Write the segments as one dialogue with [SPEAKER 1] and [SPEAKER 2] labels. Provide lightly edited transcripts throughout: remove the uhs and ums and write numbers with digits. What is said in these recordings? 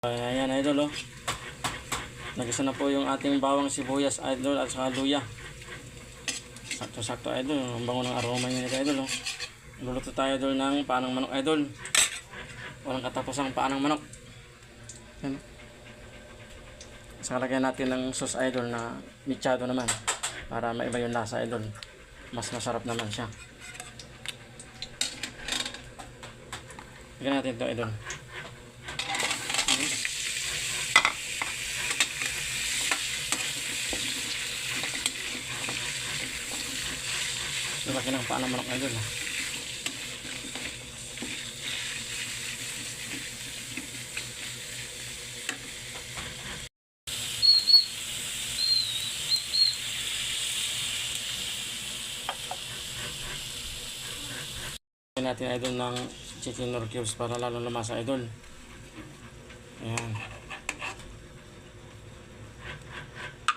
[SPEAKER 1] Ayan idol oh. Nagisa na po yung ating bawang sibuyas idol at saka luya. Sakto-sakto idol. Ang bango ng aroma niya nito idol oh. Luluto tayo idol ng paanang manok idol. Walang katapusang paanang manok. Ayan. Saka lagyan natin ng sauce idol na michado naman. Para maiba yung lasa idol. Mas masarap naman siya. Lagyan natin ito idol. Laki ng paanang manok idol. Lagyan natin idol ng chicken or cubes para lalong lumasa idol. Ayan.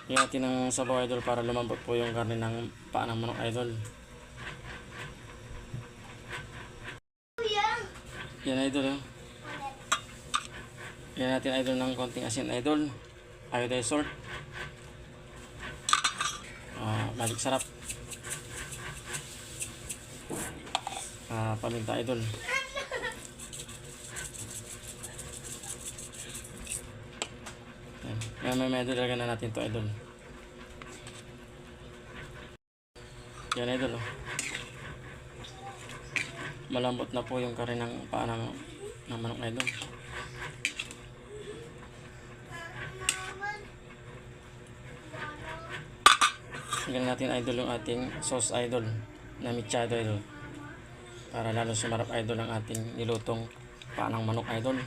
[SPEAKER 1] Lagyan natin ng sabaw idol para lumambot po yung karne ng paanang manok idol. Yan idol oh. Yan natin idol ng konting asin idol. Iodized salt. Balik sarap. Paminta idol. Yan. May idol lagyan na natin to idol. Yan idol oh. Malambot na po yung karne ng paanang ng manok idol. Lagyan natin idol yung ating sauce idol na michado idol. Para lalo sumarap idol ang ating nilutong paanang manok idol.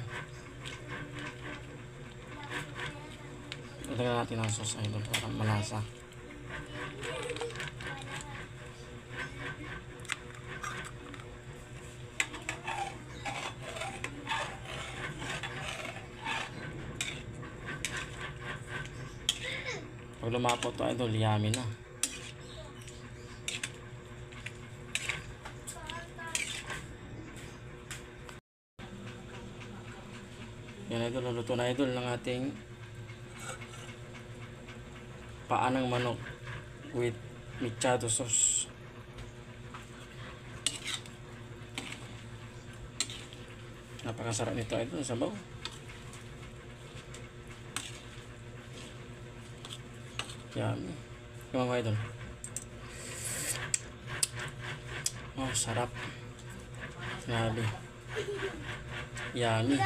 [SPEAKER 1] Lagyan natin ang sauce idol para malasa. Pag lumapo to idol, yummy na. Yan idol, naluto na idol ng ating paanang manok with michado sauce. Napakasarap nito idol, sabaw. Yummy. Yung mga idol. Oh, sarap. Grabe. Yummy.